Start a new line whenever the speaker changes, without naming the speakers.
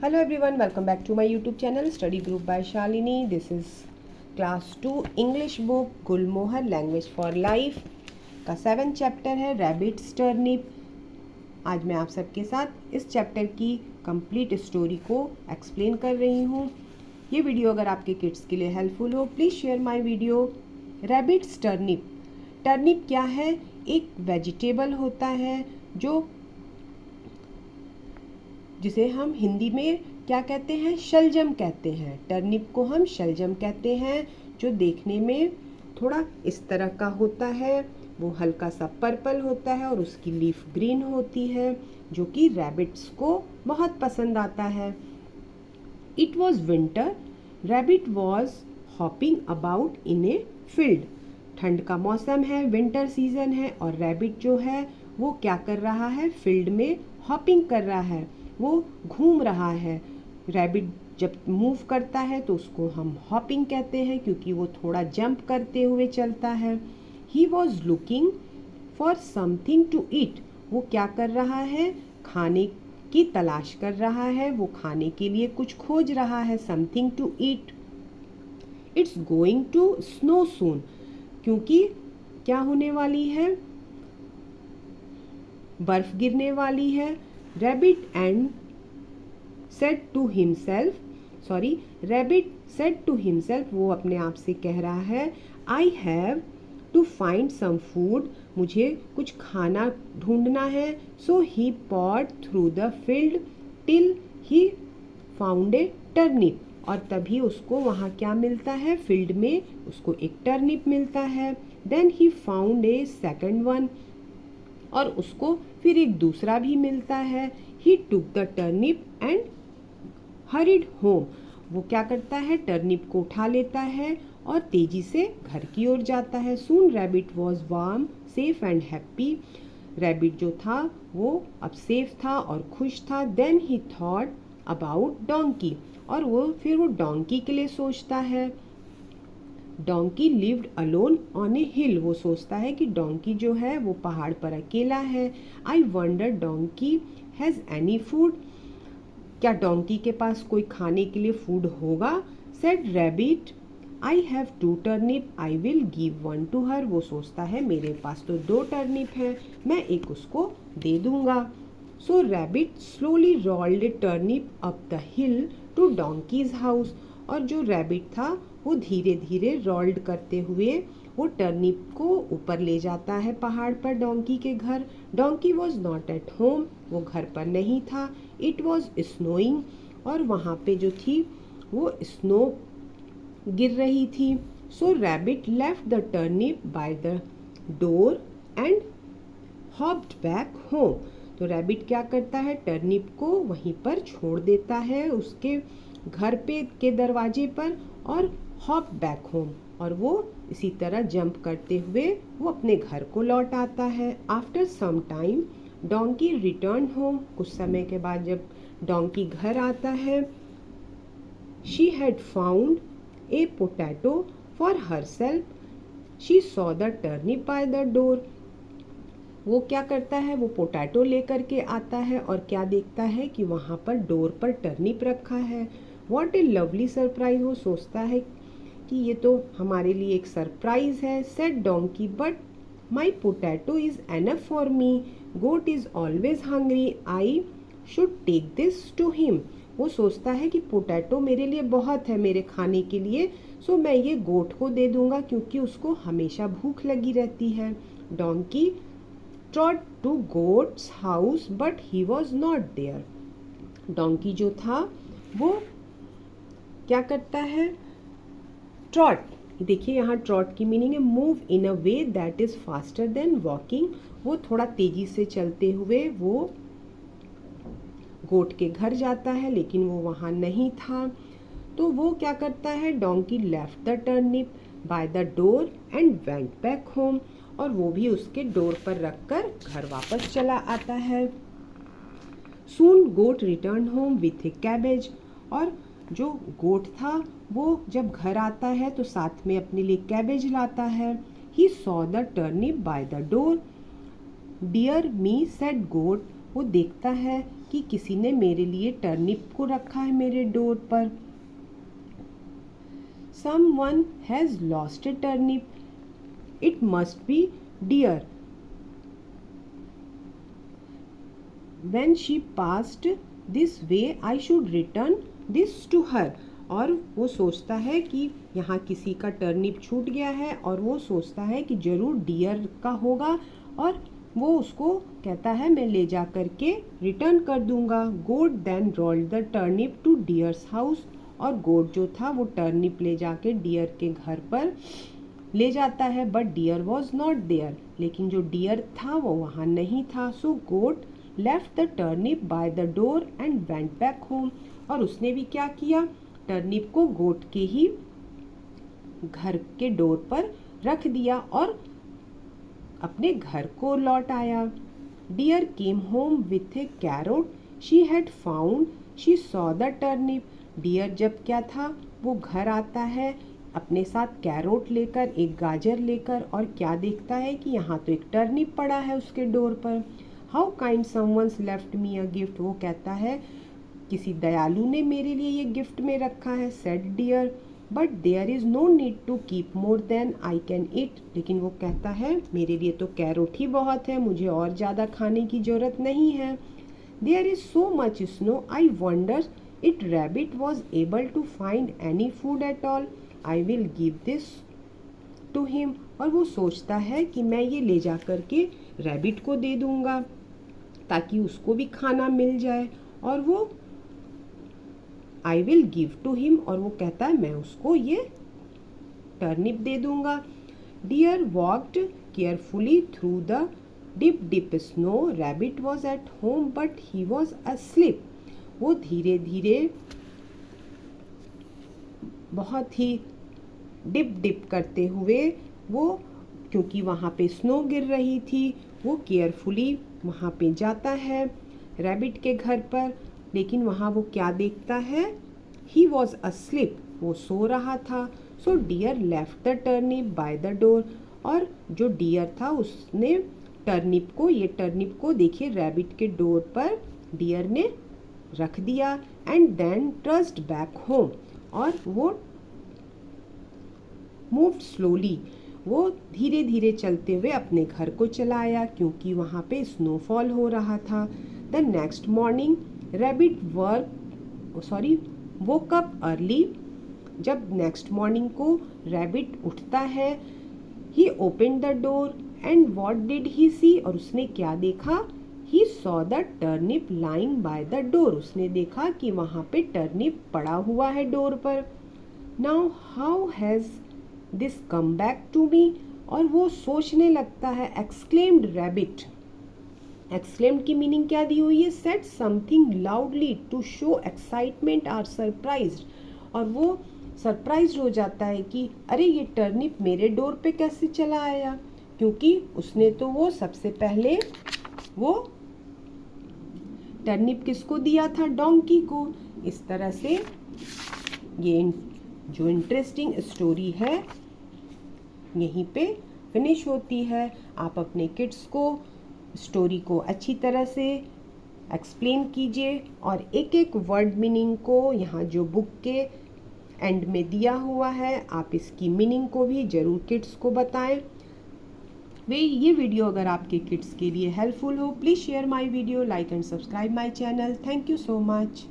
Hello everyone, welcome back to my YouTube channel Study Group by Shalini. This is Class 2 English book Gulmohar Language for Life का 7th chapter है rabbits turnip. आज मैं आप सबके साथ इस chapter की कंप्लीट स्टोरी को एक्सप्लेन कर रही हूँ। ये वीडियो अगर आपके किड्स के लिए हेल्पफुल हो please share my video. Rabbits turnip, turnip क्या है? एक वेजिटेबल होता है जिसे हम हिंदी में क्या कहते हैं? शलजम कहते हैं। टर्निप को हम शलजम कहते हैं, जो देखने में थोड़ा इस तरह का होता है। वो हल्का सा पर्पल होता है और उसकी लीफ ग्रीन होती है, जो कि रैबिट्स को बहुत पसंद आता है। It was winter, rabbit was hopping about in a field. ठंड का मौसम है, विंटर सीजन है, और रैबिट जो है वो क्या कर रहा है? फील्ड में हॉपिंग कर रहा है, वो घूम रहा है। रैबिट जब मूव करता है तो उसको हम हॉपिंग कहते हैं, क्योंकि वो थोड़ा जंप करते हुए चलता है। He was looking for something to eat. वो क्या कर रहा है? खाने की तलाश कर रहा है, वो खाने के लिए कुछ खोज रहा है। Something to eat. It's going to snow soon, क्योंकि क्या होने वाली है? बर्फ गिरने वाली है। Rabbit said to himself, वो अपने आप से कह रहा है, I have to find some food, मुझे कुछ खाना ढूंढना है। So he pawed through the field till he found a turnip, और तभी उसको वहाँ क्या मिलता है? फील्ड में उसको एक टर्निप मिलता है। Then he found a second one, और उसको फिर एक दूसरा भी मिलता है। He took the turnip and hurried home. वो क्या करता है? टर्निप को उठा लेता है और तेजी से घर की ओर जाता है। Soon rabbit was warm, safe and happy. Rabbit जो था वो अब सेफ था और खुश था। Then he thought about donkey, और फिर वो डोंकी के लिए सोचता है। डोंकी लिव्ड अलोन ऑन ए हिल। वो सोचता है कि डोंकी जो है वो पहाड़ पर अकेला है। I wonder donkey has any food, क्या डोंकी के पास कोई खाने के लिए फूड होगा? Said rabbit, I have 2 turnip, I will give 1 to her. वो सोचता है मेरे पास तो 2 टर्निप हैं, मैं एक उसको दे दूंगा। So rabbit slowly rolled a turnip up the hill to donkey's house. और जो रैबिट था वो धीरे धीरे रोल्ड करते हुए वो टर्निप को ऊपर ले जाता है पहाड़ पर डोंकी के घर। Donkey was not at home, वो घर पर नहीं था। इट वॉज स्नोइंग, और वहाँ पे जो थी वो स्नो गिर रही थी। So rabbit left the turnip by the door and hopped back home. तो रैबिट क्या करता है? टर्निप को वहीं पर छोड़ देता है उसके घर पे के दरवाजे पर, और हॉप बैक होम, और वो इसी तरह जंप करते हुए वो अपने घर को लौट आता है। After some time donkey return home. कुछ समय के बाद जब डोंकी घर आता है, she had found a potato for herself. She saw the turnip by the door. वो क्या करता है? वो पोटैटो लेकर के आता है और क्या देखता है कि वहाँ पर डोर पर टर्निप रखा है। What A lovely surprise. वो सोचता है कि ये तो हमारे लिए एक सरप्राइज है। Said donkey, but my potato is enough for me, goat is always hungry, I should take this to him. वो सोचता है कि पोटैटो मेरे लिए बहुत है, मेरे खाने के लिए, सो मैं ये गोट को दे दूंगा, क्योंकि उसको हमेशा भूख लगी रहती है। Donkey trot to goat's house but he was not there. Donkey जो था वो क्या करता है? ट्रॉट, देखिए यहाँ ट्रॉट की मीनिंग है move in a way that is faster than walking. वो थोड़ा तेजी से चलते हुए वो गोट के घर जाता है, लेकिन वो वहाँ नहीं था। तो वो क्या करता है? Donkey left the turnip by the door and went back home, और वो भी उसके डोर पर रखकर घर वापस चला आता है। Soon goat return home with a cabbage. और जो गोट था वो जब घर आता है तो साथ में अपने लिए कैबेज लाता है। He saw the turnip by the door. Dear me said goat. वो देखता है कि किसी ने मेरे लिए टर्निप को रखा है मेरे डोर पर। Someone has lost a turnip. It must be dear. When she passed this way, I should return this to her. और वो सोचता है कि यहाँ किसी का टर्निप छूट गया है और वो सोचता है कि ज़रूर डियर का होगा, और वो उसको कहता है मैं ले जा कर के रिटर्न कर दूंगा। Goat then rolled the turnip to deer's house. और गोट जो था वो टर्निप ले जाके डियर के घर पर ले जाता है, but deer was not there. लेकिन जो डियर था वो वहाँ नहीं था। So goat left the turnip by the door and went back home. और उसने भी क्या किया, टर्निप को गोट के ही घर के डोर पर रख दिया और अपने घर को लौट आया। Deer came home with a carrot she had found, she saw the turnip. Deer जब क्या था, वो घर आता है अपने साथ कैरोट लेकर, एक गाजर लेकर, और क्या देखता है कि यहाँ तो एक टर्निप पड़ा है उसके डोर पर। How kind someone's left me a gift. वो कहता है किसी दयालु ने मेरे लिए ये गिफ्ट में रखा है, said deer, but there is no need to keep more than I can eat. लेकिन वो कहता है मेरे लिए तो कैरोट ही बहुत है, मुझे और ज़्यादा खाने की ज़रूरत नहीं है। There is so much snow I wonder it rabbit was able to find any food at all, I will give this to him. और वो सोचता है कि मैं ये ले जा कर के रैबिट को दे दूँगा ताकि उसको भी खाना मिल जाए, और वो I will give to him, और वो कहता है मैं उसको ये टर्निप दे दूंगा। Deer walked carefully through the deep snow, rabbit was at home but he was asleep. वो धीरे धीरे बहुत ही डिप करते हुए, वो क्योंकि वहाँ पे स्नो गिर रही थी, वो केयरफुली वहाँ पे जाता है रैबिट के घर पर। लेकिन वहाँ वो क्या देखता है, ही वॉज अस्लीप, वो सो रहा था। So deer left the turnip by the door. और जो डियर था उसने ये टर्निप को देखिए रैबिट के डोर पर डियर ने रख दिया। And then trust back home, और वो मूव्ड स्लोली, वो धीरे धीरे चलते हुए अपने घर को चला आया क्योंकि वहाँ पे स्नोफॉल हो रहा था। The next morning rabbit woke up early. जब नेक्स्ट मॉर्निंग को रैबिट उठता है, he open the door and what did he see. और उसने क्या देखा, he saw the turnip lying by the door. उसने देखा कि वहाँ पे टर्निप पड़ा हुआ है डोर पर। Now how has this come back to me. और वो सोचने लगता है, एक्सक्लेम्ड रैबिट। एक्सक्लेम्ड की मीनिंग क्या दी हुई है, said something loudly to show excitement or surprised. और वो सरप्राइज हो जाता है कि अरे ये टर्निप मेरे डोर पे कैसे चला आया, क्योंकि उसने तो वो सबसे पहले वो टर्निप किसको दिया था, डोंकी को। इस तरह से ये जो इंटरेस्टिंग स्टोरी है यहीं पे फिनिश होती है। आप अपने किड्स को स्टोरी को अच्छी तरह से एक्सप्लेन कीजिए और एक एक वर्ड मीनिंग को यहाँ जो बुक के एंड में दिया हुआ है आप इसकी मीनिंग को भी ज़रूर किड्स को बताएं। ये वीडियो अगर आपके किड्स के लिए हेल्पफुल हो, please share my video, like and subscribe my channel. Thank you so much.